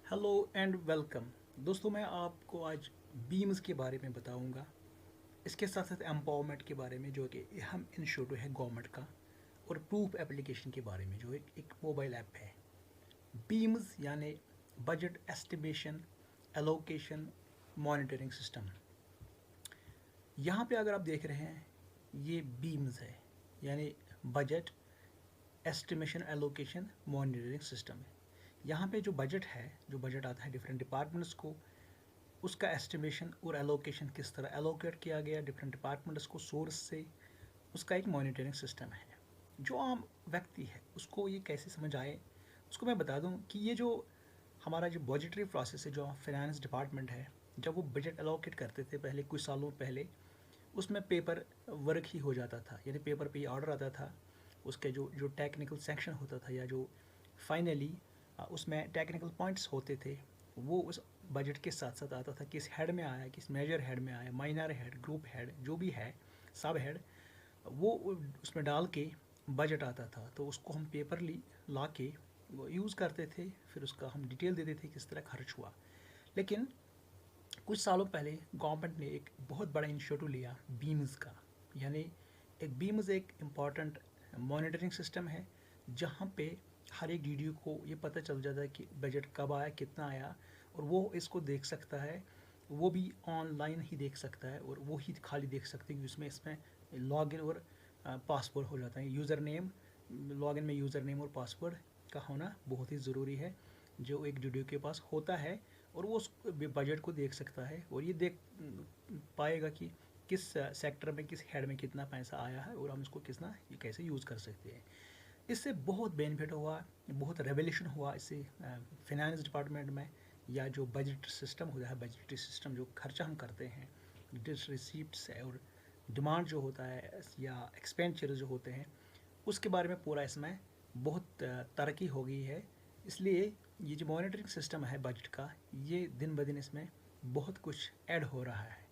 Hello and welcome. दोस्तों, मैं आपको आज बीम्स के बारे में बताऊंगा। इसके साथ साथ एम्पावरमेंट के बारे में, जो कि अहम इंश्योरेटिव है गवर्नमेंट का, और प्रूफ एप्लीकेशन के बारे में, जो एक मोबाइल ऐप है। बीम्स यानी budget estimation allocation monitoring system. यहाँ पे अगर आप देख रहे हैं, ये बीम्स है, यानी budget estimation allocation monitoring system है। यहाँ पे जो बजट है, जो बजट आता है डिफरेंट डिपार्टमेंट्स को, उसका एस्टिमेशन और एलोकेशन किस तरह एलोकेट किया गया डिफरेंट डिपार्टमेंट्स को सोर्स से, उसका एक मॉनिटरिंग सिस्टम है। जो आम व्यक्ति है उसको ये कैसे समझ आए, उसको मैं बता दूं कि ये जो हमारा जो बजटरी प्रोसेस है, जो फाइनेंस डिपार्टमेंट है, जब वो बजट एलोकेट करते थे पहले कुछ सालों पहले, उसमें पेपर वर्क ही हो जाता था, यानी पेपर पे ही ऑर्डर आता था। उसके जो जो टेक्निकल सेक्शन होता था, या जो फाइनली उसमें टेक्निकल पॉइंट्स होते थे, वो उस बजट के साथ साथ आता था, किस हेड में आया, किस मेजर हेड में आया, माइनर हेड, ग्रुप हेड, जो भी है, सब हेड, वो उसमें डाल के बजट आता था। तो उसको हम पेपरली ला के वो यूज़ करते थे, फिर उसका हम डिटेल देते थे किस तरह खर्च हुआ। लेकिन कुछ सालों पहले गवर्नमेंट ने एक बहुत बड़ा इनिशिएटिव लिया बीम्स का। यानी एक बीम्स एक इम्पॉर्टेंट मॉनिटरिंग सिस्टम है, जहाँ पे हर एक डीडीओ को ये पता चल जाता है कि बजट कब आया, कितना आया, और वो इसको देख सकता है। वो भी ऑनलाइन ही देख सकता है, और वो ही खाली देख सकते हैं कि उसमें इसमें लॉगिन और पासवर्ड हो जाता है। यूज़र नेम, लॉगिन में यूज़र नेम और पासवर्ड का होना बहुत ही ज़रूरी है, जो एक डीडीओ के पास होता है। और वो उस बजट को देख सकता है, और ये देख पाएगा कि किस सेक्टर में, किस हेड में कितना पैसा आया है, और हम इसको कितना ये कैसे यूज़ कर सकते हैं। इससे बहुत बेनिफिट हुआ, बहुत रेवोल्यूशन हुआ इससे फिनेंस डिपार्टमेंट में। या जो बजट सिस्टम होता है, बजटरी सिस्टम, जो खर्चा हम करते हैं, डिस रिसीप्ट्स और डिमांड जो होता है, या एक्सपेंडिचर जो होते हैं, उसके बारे में पूरा इसमें बहुत तरक्की हो गई है। इसलिए ये जो मॉनिटरिंग सिस्टम है बजट का, ये दिन ब दिन इसमें बहुत कुछ ऐड हो रहा है।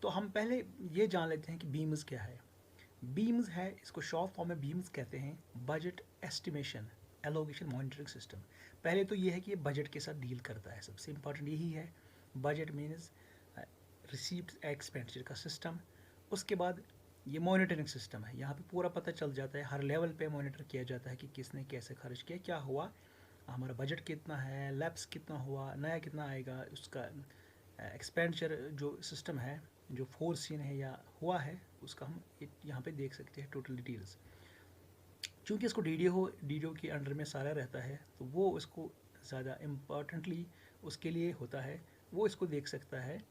तो हम पहले ये जान लेते हैं कि बीम्स क्या है। बीम्स है, इसको शॉर्ट फॉर्म में बीम्स कहते हैं, budget estimation allocation monitoring system. पहले तो ये है कि ये बजट के साथ डील करता है, सबसे इम्पोर्टेंट यही है। बजट मीन्स रिसीप्ट एक्सपेंडिचर का सिस्टम। उसके बाद ये मॉनिटरिंग सिस्टम है, यहाँ पे पूरा पता चल जाता है, हर लेवल पे मॉनिटर किया जाता है कि किसने कैसे खर्च किया, क्या हुआ, हमारा बजट कितना है, लैप्स कितना हुआ, नया कितना आएगा, उसका एक्सपेंडिचर जो सिस्टम है, जो फोर सीन है या हुआ है, उसका हम यहाँ पे देख सकते हैं टोटल डिटेल्स। चूँकि इसको डीडीओ के अंडर में सारा रहता है, तो वो उसको ज़्यादा इम्पॉर्टेंटली उसके लिए होता है, वो इसको देख सकता है।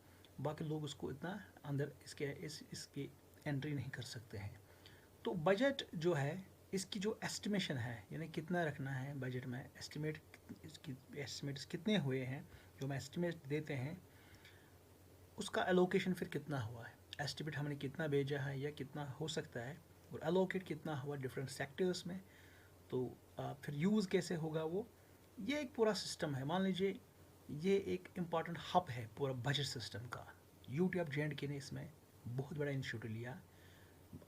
बाकी लोग उसको इतना अंदर इसकी एंट्री नहीं कर सकते हैं। तो बजट जो है, इसकी जो एस्टिमेशन है, यानी कितना रखना है बजट में, एस्टिमेट, इसकी एस्टिमेट्स कितने हुए हैं, जो हम एस्टिमेट देते हैं, उसका एलोकेशन फिर कितना हुआ है, एस्टिमेट हमने कितना भेजा है या कितना हो सकता है, और एलोकेट कितना हुआ डिफरेंट सेक्टर्स में। तो फिर यूज़ कैसे होगा वो, ये एक पूरा सिस्टम है। मान लीजिए ये एक इम्पॉर्टेंट हब है पूरा बजट सिस्टम का। यूटी ऑफ जे ने इसमें बहुत बड़ा इंस्टीट्यूट लिया,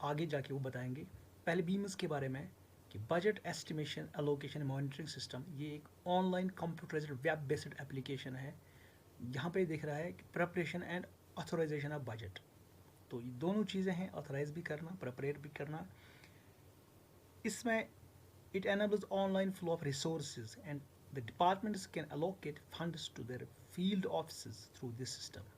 आगे जाके वो बताएंगे। पहले बीम्स के बारे में, कि budget estimation allocation monitoring system ये एक online computerised web based application है। यहाँ पे दिख रहा है कि preparation and authorisation of budget. तो ये दोनों चीज़ें हैं, ऑथराइज भी करना, प्रिपरेट भी करना। इसमें it enables online flow of resources, and the departments can allocate funds to their field offices through this system.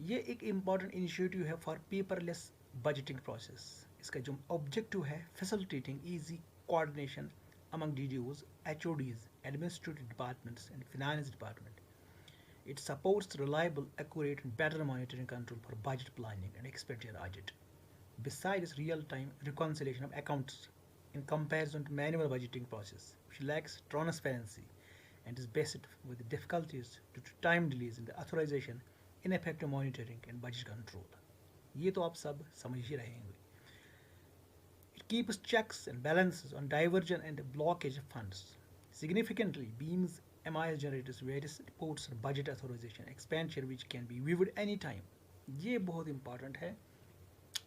ये एक इम्पॉर्टेंट इनिशिएटिव है फॉर पेपरलेस बजटिंग प्रोसेस। इसका जो ऑब्जेक्टिव है, facilitating easy coordination among DDOs, HODs, administrative departments, and finance department. It supports reliable, accurate, and better monitoring control for budget planning and expenditure audit. Besides real-time reconciliation of accounts in comparison to manual budgeting process, which lacks transparency and is based with difficulties due to time delays in the authorization, ineffective monitoring and budget control. ये तो आप सब समझ ही रहे होंगे। It keeps checks and balances on diversion and blockage of funds. Significantly, Beam's MIS generates various reports on budget authorization, expenditure which can be viewed anytime. ये बहुत important है,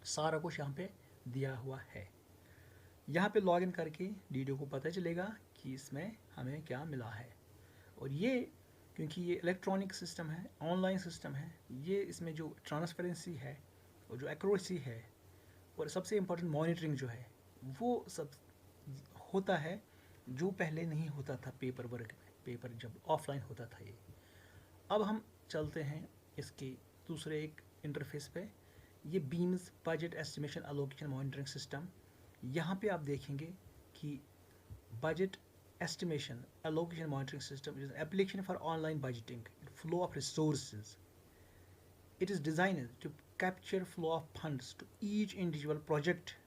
सारा कुछ यहाँ पे दिया हुआ है। यहाँ पे लॉगिन करके डीडीओ को पता चलेगा कि इसमें हमें क्या मिला है। और ये क्योंकि ये इलेक्ट्रॉनिक सिस्टम है, ऑनलाइन सिस्टम है, ये इसमें जो ट्रांसपेरेंसी है और जो एक्यूरेसी है और सबसे इम्पोर्टेंट मॉनिटरिंग जो है वो सब होता है, जो पहले नहीं होता था पेपर वर्क में, पेपर जब ऑफलाइन होता था ये। अब हम चलते हैं इसके दूसरे एक इंटरफेस पे, ये beams budget estimation allocation monitoring system. यहाँ पे आप देखेंगे कि budget estimation allocation monitoring system is an application for online budgeting and flow of resources. It is designed to capture flow of funds to each individual project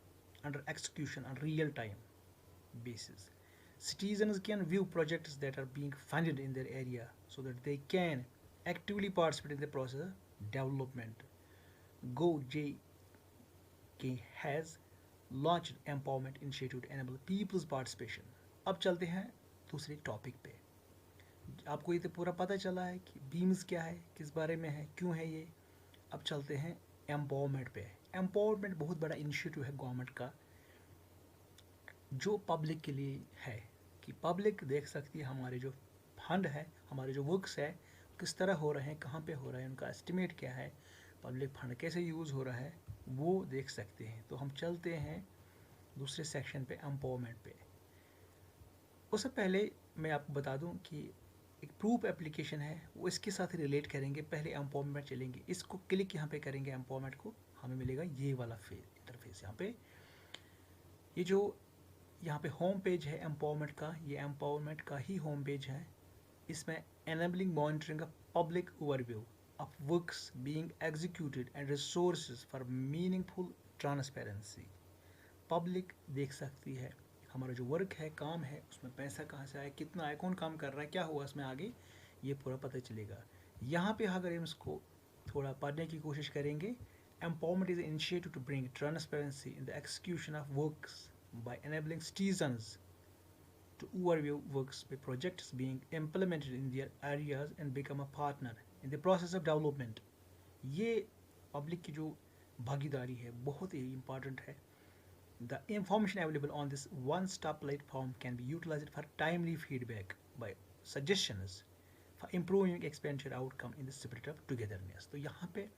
under execution on real time basis. Citizens can view projects that are being funded in their area so that they can actively participate in the process of development. GoJK has launched empowerment initiative to enable people's participation. अब चलते हैं दूसरे topic पे। आपको ये तो पूरा पता चला है कि बीम्स क्या है, किस बारे में है, क्यों है ये। अब चलते हैं एम्पावरमेंट पे। एम्पावरमेंट बहुत बड़ा इनिशिएटिव है गवर्नमेंट का, जो पब्लिक के लिए है, कि पब्लिक देख सकती है हमारे जो फंड है, हमारे जो वर्क्स है किस तरह हो रहे हैं, कहाँ पे हो रहे हैं, उनका एस्टिमेट क्या है, पब्लिक फंड कैसे यूज़ हो रहा है, वो देख सकते हैं। तो हम चलते हैं दूसरे सेक्शन पे, एम्पावरमेंट पे। उससे पहले मैं आपको बता दूं कि एक प्रूफ एप्लीकेशन है, वो इसके साथ रिलेट करेंगे। पहले एम्पावरमेंट चलेंगे, इसको क्लिक यहाँ पे करेंगे एम्पावरमेंट को, हमें मिलेगा ये वाला इंटरफेस। यहाँ पे ये जो यहाँ पे होम पेज है एम्पावरमेंट का, ये एम्पावरमेंट का ही होम पेज है। इसमें enabling monitoring of public overview of works being executed and resources for meaningful transparency. Public देख सकती है हमारा जो वर्क है, काम है, उसमें पैसा कहाँ से आया, कितना आया, कौन काम कर रहा है, क्या हुआ इसमें आगे, ये पूरा पता चलेगा। यहाँ पे अगर हम इसको थोड़ा पढ़ने की कोशिश करेंगे, empowerment is initiative to bring transparency in the execution of works by enabling citizens to overview works by projects being implemented in their areas and become a partner in the process of development. ये public की जो भागीदारी है बहुत ही important है। The information available on this one-stop platform can be utilized for timely feedback by suggestions for improving expenditure outcome in the spirit of togetherness. तो यहाँ पे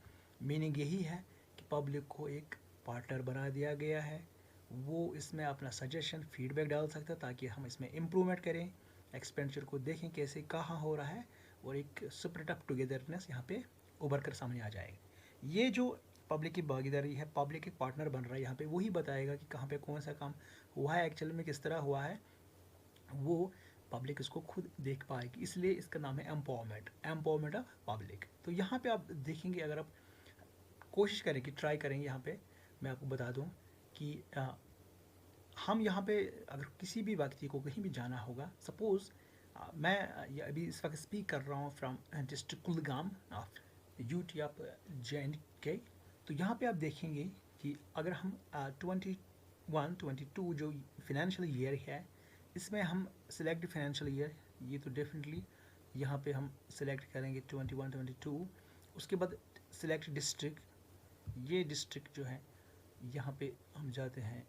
मीनिंग यही है कि पब्लिक को एक पार्टनर बना दिया गया है, वो इसमें अपना सजेशन फीडबैक डाल सकता है ताकि हम इसमें इम्प्रूवमेंट करें, एक्सपेंडिचर को देखें कैसे कहाँ हो रहा है, और एक स्पिरिट ऑफ टुगेदरनेस यहाँ पे उभर कर सामने आ जाएगा। ये जो पब्लिक की भागीदारी है, पब्लिक एक पार्टनर बन रहा है यहाँ पे, वही बताएगा कि कहाँ पे कौन सा काम हुआ है, एक्चुअल में किस तरह हुआ है, वो पब्लिक इसको खुद देख पाएगी। इसलिए इसका नाम है एम्पावरमेंट, एम्पावरमेंट ऑफ पब्लिक। तो यहाँ पे आप देखेंगे, अगर आप कोशिश करेंगे, ट्राई करेंगे, यहाँ पे मैं आपको बता दूँ कि हम यहाँ पे अगर किसी भी व्यक्ति को कहीं भी जाना होगा, सपोज़ मैं अभी इस वक्त स्पीक कर रहा हूँ from district Kulgam of UT of JNK। तो यहाँ पे आप देखेंगे कि अगर हम 21-22 जो फाइनेंशियल ईयर है, इसमें हम सिलेक्ट फाइनेंशियल ईयर, ये तो डेफिनेटली यहाँ पे हम सिलेक्ट करेंगे 21-22। उसके बाद सिलेक्ट डिस्ट्रिक्ट, ये डिस्ट्रिक्ट जो है यहाँ पे हम जाते हैं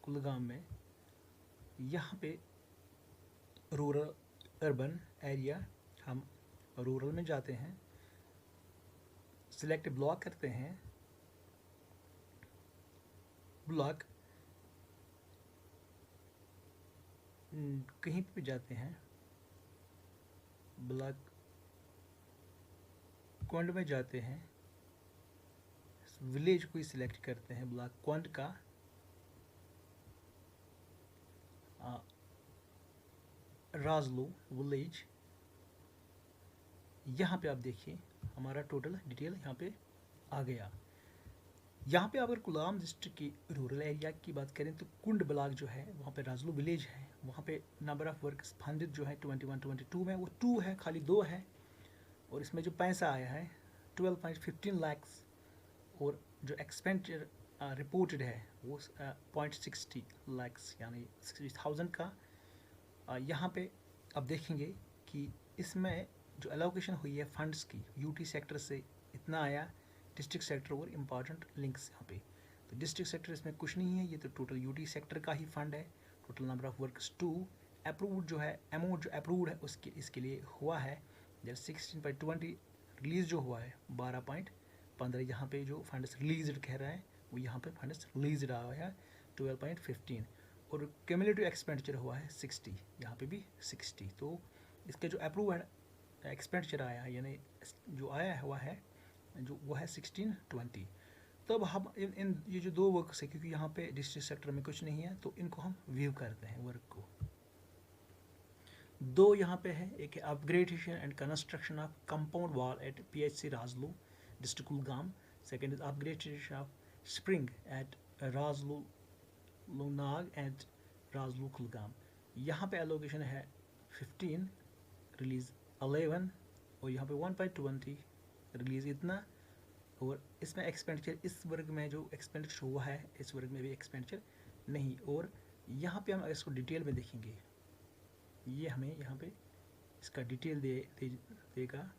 कुलगाम में, यहाँ पे रूरल अर्बन एरिया, हम रूरल में जाते हैं, सिलेक्ट ब्लॉक करते हैं, ब्लॉक कहीं पे जाते हैं, ब्लॉक क्वांट में जाते हैं, विलेज को ही सिलेक्ट करते हैं, ब्लॉक क्वांट का, राजलो विलेज। यहाँ पे आप देखिए हमारा टोटल डिटेल यहाँ पे आ गया। यहाँ पे अगर कुलगाम डिस्ट्रिक्ट की रूरल एरिया की बात करें तो कुंड ब्लॉक जो है वहाँ पे राजलो विलेज है, वहाँ पे नंबर ऑफ़ वर्क्स फंडेड जो है 21-22 में वो 2 है, खाली 2 है, और इसमें जो पैसा आया है 12.15 लाख, और जो एक्सपेंडिचर रिपोर्टेड है वो 0.60 लाख यानी 60,000 का। यहाँ पे आप देखेंगे कि इसमें जो एलोकेशन हुई है फंड्स की, यूटी सेक्टर से इतना आया, डिस्ट्रिक्ट सेक्टर और इम्पॉर्टेंट लिंक्स यहाँ पे। तो डिस्ट्रिक्ट सेक्टर इसमें कुछ नहीं है, ये तो टोटल यूटी सेक्टर का ही फंड है। Total number of works 2, approved जो है अमाउंट जो अप्रूव्ड है उसके इसके लिए हुआ है जैसे 16.20 रिलीज जो हुआ है 12.15 यहाँ पे जो फंड्स रिलीज कह रहा है वो यहाँ पे फंड्स रिलीज रहा है 12.15 और क्यूमुलेटिव एक्सपेंडिचर हुआ है 60 यहाँ पे भी 60 तो इसका जो अप्रूव है एक्सपेंडिचर आया है यानी जो आया हुआ है जो वो है 1620। तो अब हम इन ये जो दो वर्क है क्योंकि यहाँ पे डिस्ट्रिक्ट सेक्टर में कुछ नहीं है तो इनको हम व्यू करते हैं वर्क को। दो यहाँ पे है एक है upgradation and construction of compound wall at PHC Rajlu district Kulgam. Second is upgradation of spring at Rajlu Lunag and Rajlu Kulgam. यहाँ पे एलोकेशन है 15 रिलीज 11 और यहाँ पे 1.20 रिलीज इतना और इसमें एक्सपेंडिचर इस वर्ग में जो एक्सपेंडिचर हुआ है इस वर्ग में भी एक्सपेंडिचर नहीं। और यहाँ पे हम इसको डिटेल में देखेंगे ये हमें यहाँ पे इसका डिटेल देगा।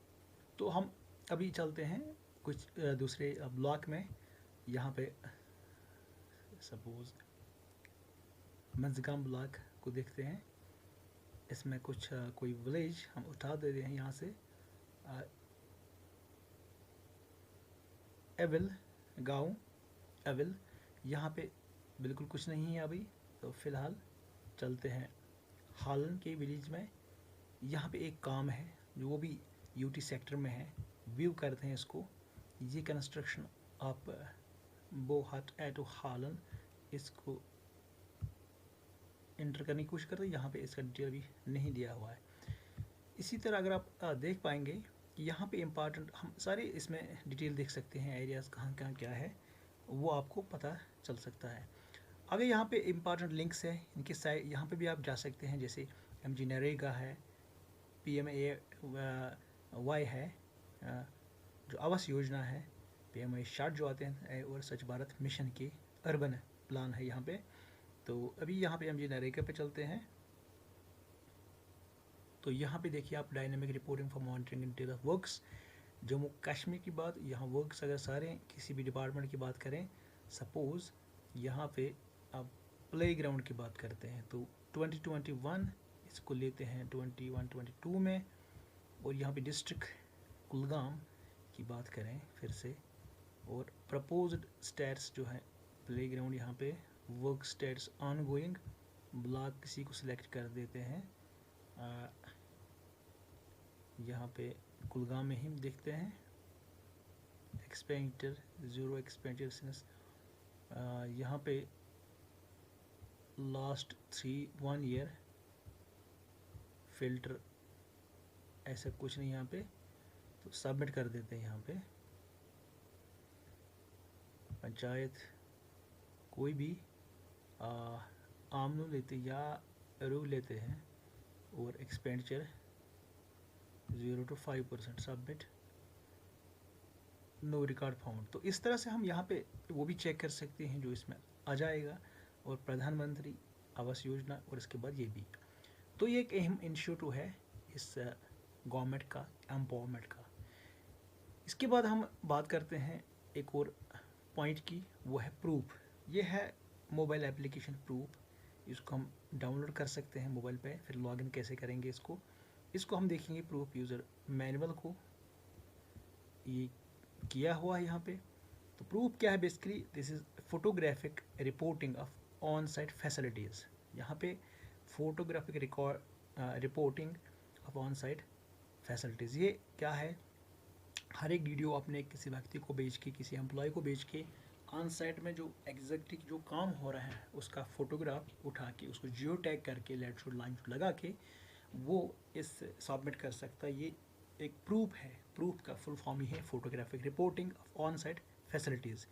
तो हम अभी चलते हैं कुछ दूसरे ब्लॉक में। यहाँ पे सपोज मंजगाम ब्लॉक को देखते हैं। इसमें कुछ कोई विलेज हम उठा देते हैं यहाँ से एविल गांव एविल। यहाँ पे बिल्कुल कुछ नहीं है अभी तो फ़िलहाल चलते हैं हालन के विलेज में। यहाँ पे एक काम है जो वो भी यूटी सेक्टर में है व्यू करते हैं इसको। ये कंस्ट्रक्शन आप बो हट एटो हालन इसको इंटर करने की कोशिश करते हैं। यहाँ पे इसका डिटेल भी नहीं दिया हुआ है। इसी तरह अगर आप देख पाएंगे कि यहाँ पे इम्पॉर्टेंट हम सारे इसमें डिटेल देख सकते हैं एरियाज़ कहाँ कहाँ क्या है वो आपको पता चल सकता है। अगर यहाँ पे इम्पॉर्टेंट लिंक्स है इनके साइड यहाँ पे भी आप जा सकते हैं जैसे MG नरेगा है PMAY है जो आवास योजना है PMAY शार्ट जो आते हैं और स्वच्छ भारत मिशन के अर्बन प्लान है यहाँ पे। तो अभी यहाँ पे MG नरेगा पे चलते हैं। तो यहाँ पे देखिए आप dynamic reporting for monitoring detail of works Jammu Kashmir की बात यहाँ वर्क्स अगर सारे किसी भी डिपार्टमेंट की बात करें सपोज़ यहाँ पे आप प्ले ग्राउंड की बात करते हैं तो 2021 इसको लेते हैं 21-22 में। और यहाँ पे डिस्ट्रिक्ट कुलगाम की बात करें फिर से और प्रपोज्ड स्टेट्स जो है प्ले ग्राउंड यहाँ पे work states on going block किसी को सिलेक्ट कर देते हैं। यहाँ पे कुलगाम में ही देखते हैं एक्सपेंडिचर ज़ीरो एक्सपेंडिचर यहाँ पे लास्ट 1 ईयर फिल्टर ऐसा कुछ नहीं यहाँ पे तो सबमिट कर देते हैं। यहाँ पे पंचायत कोई भी आमनू लेते या रू लेते हैं और expenditure 0 to 5% submit no record found. तो इस तरह से हम यहाँ पे वो भी चेक कर सकते हैं जो इसमें आ जाएगा और प्रधानमंत्री आवास योजना और इसके बाद ये भी। तो ये एक अहम इनिशिएटिव है इस गवर्नमेंट का एम्पावरमेंट का। इसके बाद हम बात करते हैं एक और पॉइंट की वो है प्रूफ। ये है मोबाइल एप्लीकेशन प्रूफ। इसको हम डाउनलोड कर सकते हैं मोबाइल पे। फिर लॉगिन कैसे करेंगे इसको हम देखेंगे प्रूफ यूज़र मैनुअल को ये किया हुआ है यहाँ पे। तो प्रूफ क्या है basically this is photographic reporting of on site facilities. यहाँ पे photographic reporting of on site facilities ये क्या है हर एक वीडियो अपने किसी व्यक्ति को भेज के किसी एम्प्लॉय को भेज के ऑन साइट में जो एग्जैक्टली जो काम हो रहा है उसका फोटोग्राफ उठा के उसको जियो टैग करके लेटशूट लाइन लगा के वो इस सबमिट कर सकता है। ये एक प्रूफ है। प्रूफ का फुल फॉर्म ही है photographic reporting of on site facilities.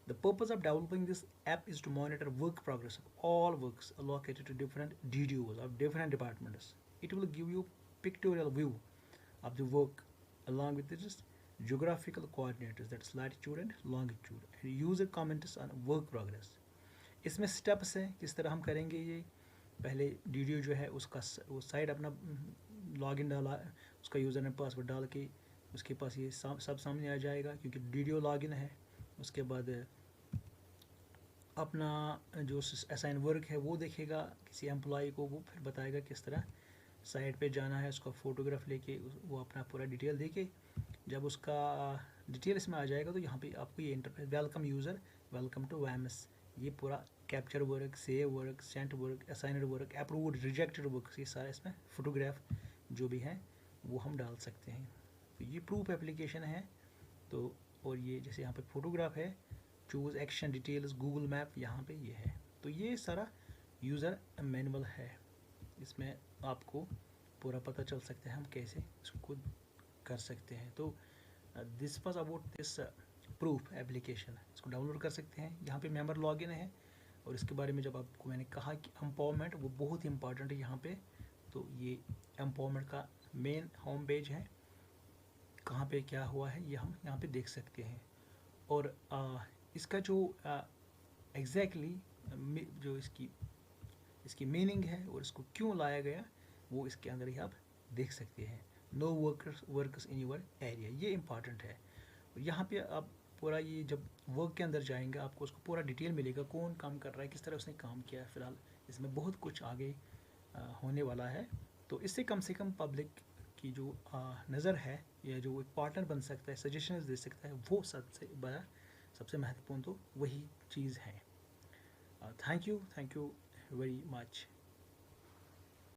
The purpose of developing this app is to monitor work progress of all works allocated to different DDOs of different departments. It will give you pictorial view of the work along with its geographical coordinators that's latitude and longitude and user comments on work progress. इसमें steps हैं किस तरह हम करेंगे ये। पहले DDO जो है उसका वो साइड अपना लॉगिन डाला उसका यूज़र ने पासवर्ड डाल के उसके पास ये सब सामने आ जाएगा क्योंकि DDO लॉगिन है। उसके बाद अपना जो असाइन वर्क है वो देखेगा किसी एम्प्लॉय को, वो फिर बताएगा किस तरह साइट पे जाना है, उसका फ़ोटोग्राफ लेके वो अपना पूरा डिटेल देके जब उसका डिटेल इसमें आ जाएगा तो यहाँ पे आपको ये interface welcome user welcome to वैमस, ये पूरा capture work, save work, sent work, assigned work, approved, rejected work, ये सारा इसमें फ़ोटोग्राफ जो भी हैं वो हम डाल सकते हैं। तो ये प्रूफ एप्लीकेशन है। तो और ये जैसे यहाँ पे फ़ोटोग्राफ है, choose action details, Google map यहाँ पे ये है। तो ये सारा यूज़र मैनुअल है, इसमें आपको पूरा पता चल सकता है हम कैसे इसको कर सकते हैं। तो this was about this proof application, इसको डाउनलोड कर सकते हैं। यहाँ पे मेंबर लॉगिन है और इसके बारे में जब आपको मैंने कहा कि एम्पावरमेंट वो बहुत ही इंपॉर्टेंट है यहाँ पे, तो ये एम्पावरमेंट का मेन होम पेज है, कहाँ पे क्या हुआ है ये हम यहाँ पे देख सकते हैं। और इसका जो एग्जैक्टली जो इसकी मीनिंग है और इसको क्यों लाया गया वो इसके अंदर ही आप देख सकते हैं। No workers in your area, ये इंपॉर्टेंट है। और यहाँ पे आप पूरा ये जब वर्क के अंदर जाएंगे आपको उसको पूरा डिटेल मिलेगा, कौन काम कर रहा है, किस तरह उसने काम किया है। फ़िलहाल इसमें बहुत कुछ आगे होने वाला है, तो इससे कम पब्लिक की जो नज़र है या जो एक पार्टनर बन सकता है, सजेशंस दे सकता है, वो सबसे बड़ा सबसे महत्वपूर्ण तो वही चीज़ है। Thank you very much.